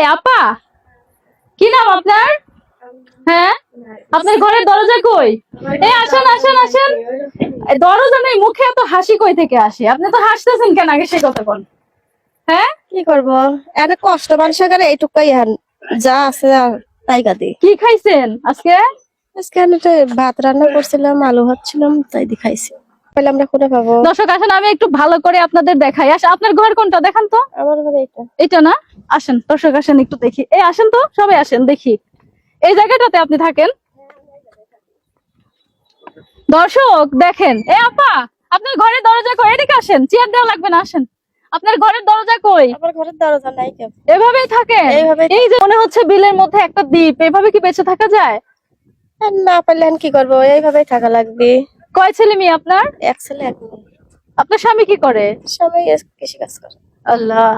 এই আপা, কি নাম আপনার? হ্যাঁ, আপনার ঘরের দরজা কই? এই আসেন আসেন আসেন। এই দরজা নেই, মুখে এত হাসি কই থেকে আসে? আপনি তো হাসতেছেন কেন, আগে সে কথা বল। হ্যাঁ, কি করবো, এত কষ্ট মানুষের করে এইটুকাই যা আছে তাই কাঁদি। কি খাইছেন আজকে? আজকে আমি তো ভাত রান্না করছিলাম, আলু ভাত ছিলাম, তাই দিয়ে খাইছি। তাহলে আমরা কোনে পাবো? দর্শক আসেন, আমি একটু ভালো করে আপনাদের দেখাই। আপনার ঘর কোনটা দেখান তো। আমার ঘরে এইটা। এটা না? আসেন দর্শক, আসেন একটু দেখি। এই আসেন তো, সবাই আসেন দেখি। এই জায়গাটাতে আপনি থাকেন। দর্শক দেখেন, এ আপা, আপনার ঘরের দরজা কই? এদিকে আসেন, চেয়ার দেওয়া লাগবে না, আসেন। আপনার ঘরের দরজা কই? আমার ঘরের দরজা নাই কেন? এভাবেই থাকেন? এইভাবেই এই যে মনে হচ্ছে বিলের মধ্যে একটা দ্বীপ, এভাবে কি বেঁচে থাকা যায়? আর না পারলে কি করবো, এইভাবেই থাকা লাগবে। কয় ছেলে মেয়ে আপনার? এক ছেলে এক মেয়ে। আপনার স্বামী কি করে? সবাই কৃষি কাজ করে। আল্লাহ,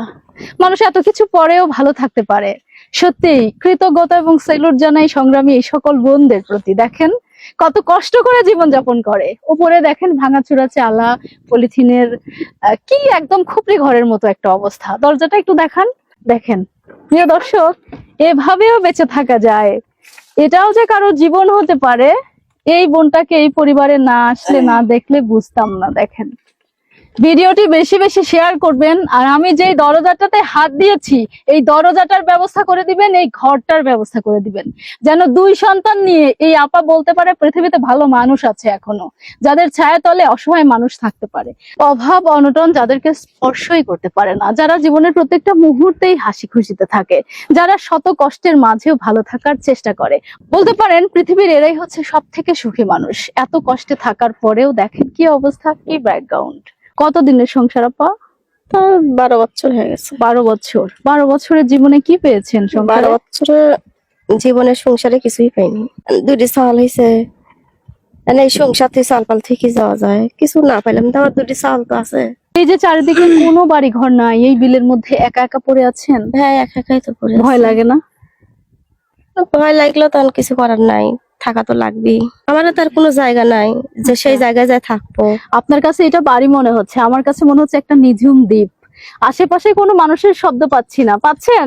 মানুষ এত কিছু পরেও ভালো থাকতে পারে। সত্যি কৃতজ্ঞতা এবং সেলুট জানাই সংগ্রামী এই সকল বোনদের প্রতি। দেখেন কত কষ্ট করে জীবন যাপন করে। উপরে দেখেন ভাঙাচোরা চালা, পলিথিনের কি একদম খুপড়ি ঘরের মতো একটা অবস্থা। দরজাটা একটু দেখান। দেখেন প্রিয় দর্শক, এভাবেও বেঁচে থাকা যায়। এটাও যে কারো জীবন হতে পারে, এই বোনটাকে এই পরিবারে না আসলে, না দেখলে বুঝতাম না। দেখেন, ভিডিওটি বেশি বেশি শেয়ার করবেন। আর আমি যেই দরজাটাতে হাত দিয়েছি, এই দরজাটার ব্যবস্থা করে দিবেন, এই ঘরটার ব্যবস্থা করে দিবেন, যেন 2 সন্তান নিয়ে এই আপা বলতে পারে পৃথিবীতে ভালো মানুষ আছে এখনো, যাদের ছায়াতলে অসহায় মানুষ থাকতে পারে। অভাব অনটন যাদেরকে স্পর্শই করতে পারে না, যারা জীবনের প্রত্যেকটা মুহূর্তেই হাসি খুশিতে থাকে, যারা শত কষ্টের মাঝেও ভালো থাকার চেষ্টা করে। বলতে পারেন পৃথিবীর এরাই হচ্ছে সব থেকে সুখী মানুষ। এত কষ্টে থাকার পরেও দেখেন কি অবস্থা, কি ব্যাকগ্রাউন্ড। কতদিনের সংসার আপা? তা 12 বছর হয়ে গেছে। 12 বছর। 12 বছরের জীবনে কি পেয়েছেন? 12 বছরে জীবনের সংসারে কিছুই পাইনি। 2টি চাল হয়েছে, এই সংসার থেকে চাল পাল থেকে যাওয়া যায়, কিছু না পাইলাম তো আমার 2টি চাল তো আছে। এই যে চারিদিকে কোনো বাড়ি ঘর নাই, এই বিলের মধ্যে একা একা পড়ে আছেন। হ্যাঁ, একা একাই তো পড়ে ভয় আছি। লাগে না? ভয় লাগলেও তখন কিছু করার নাই, থাকা তো লাগবেই। আমার তার কোনো জায়গা নাই যে সেই জায়গায় যায় থাকবো। আপনার কাছে এটা বাড়ি মনে হচ্ছে, আমার কাছে মনে হচ্ছে একটা নিঝুম দ্বীপ। আশেপাশে কোনো মানুষের শব্দ পাচ্ছি না, পাচ্ছেন?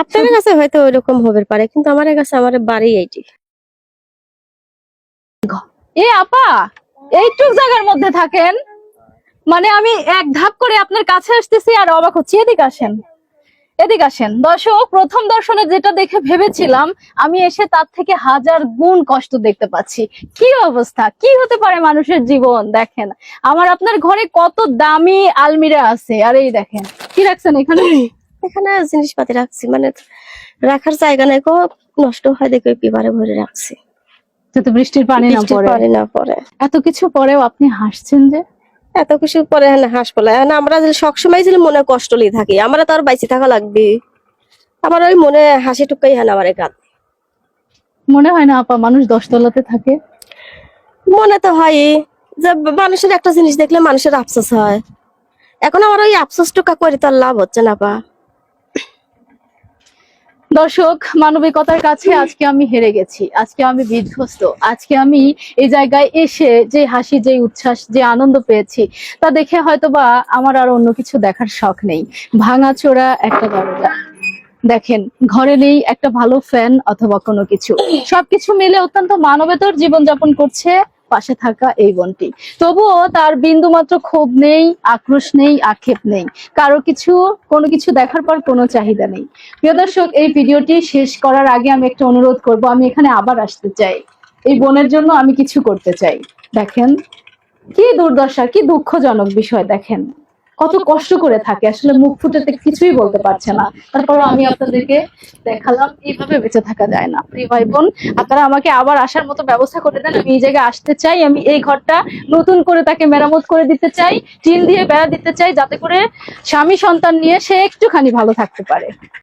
আপনার কাছে হয়তো ওইরকম হবে পারে, কিন্তু আমার কাছে আমার বাড়ি এইটি। এ আপা, এইটুক জায়গার মধ্যে থাকেন? মানে আমি এক ধাপ করে আপনার কাছে আসতেছি আর অবাক হচ্ছি। এদিকে আসেন, এদিকে আসেন। দর্শক, প্রথম দর্শনে যেটা দেখে ভেবেছিলাম, আমি এসে তার থেকে 1000 গুণ কষ্ট দেখতে পাচ্ছি। কি অবস্থা, কি হতে পারে মানুষের জীবন। দেখেন আমার আপনার ঘরে কত দামি আলমিরা আছে, আর এই দেখেন কি রাখছেন এখানে। এখানে জিনিসপাতি রাখছি, মানে রাখার জায়গা নাই, খুব নষ্ট হয় দেখে পেপারে ভরে রাখছি, যাতে বৃষ্টির পানি না বৃষ্টির পড়ে। পানি না পড়ে। এত কিছু পরেও আপনি হাসছেন যে? এত কিছু পরে হাঁস পলা আমরা যদি সবসময় যদি মনে কষ্ট লিয়ে থাকি, আমরা তো আর বাইচে থাকা লাগবে। আমার ওই মনে হাসি টুকাই আমার গান। মনে হয় না আপা মানুষ 10 তলাতে থাকে? মনে তো হয় যে মানুষের একটা জিনিস দেখলে মানুষের আফসোস হয়। এখন আমার ওই আফসোস টুকা করে তো আর লাভ হচ্ছে না পা। দর্শক, মানবিকতার কাছে আজকে আমি হেরে গেছি, আজকে আমি বিধ্বস্ত। আজকে আমি এই জায়গায় এসে যে হাসি, যে উচ্ছ্বাস, যে আনন্দ পেয়েছি, তা দেখে হয়তোবা আমার আর অন্য কিছু দেখার শখ নেই। ভাঙাচোরা একটা দরজা দেখেন, ঘরে নেই একটা ভালো ফ্যান অথবা কোনো কিছু, সবকিছু মিলে অত্যন্ত মানবেতর জীবনযাপন করছে পাশে থাকা এই বোনটি। তবুও তার বিন্দু মাত্র ক্ষোভ নেই, আক্রোশ নেই, আক্ষেপ নেই, কারো কিছু কোনো কিছু দেখার পর কোনো চাহিদা নেই। প্রিয় দর্শক, এই ভিডিওটি শেষ করার আগে আমি একটা অনুরোধ করব, আমি এখানে আবার আসতে চাই, এই বোনের জন্য আমি কিছু করতে চাই। দেখেন কি দুর্দশা, কি দুঃখজনক বিষয়। দেখেন কত কষ্ট করে থাকে, আসলে মুখ ফুটে কিছুই বলতে পারছে না। তারপর আমি আপনাদেরকে দেখালাম এইভাবে বেঁচে থাকা যায় না। প্রিয় ভাই বোন, আপনারা আমাকে আবার আসার মতো ব্যবস্থা করে দেন। আমি এই জায়গায় আসতে চাই, আমি এই ঘরটা নতুন করে তাকে মেরামত করে দিতে চাই, টিন দিয়ে বেড়া দিতে চাই, যাতে করে স্বামী সন্তান নিয়ে সে একটুখানি ভালো থাকতে পারে।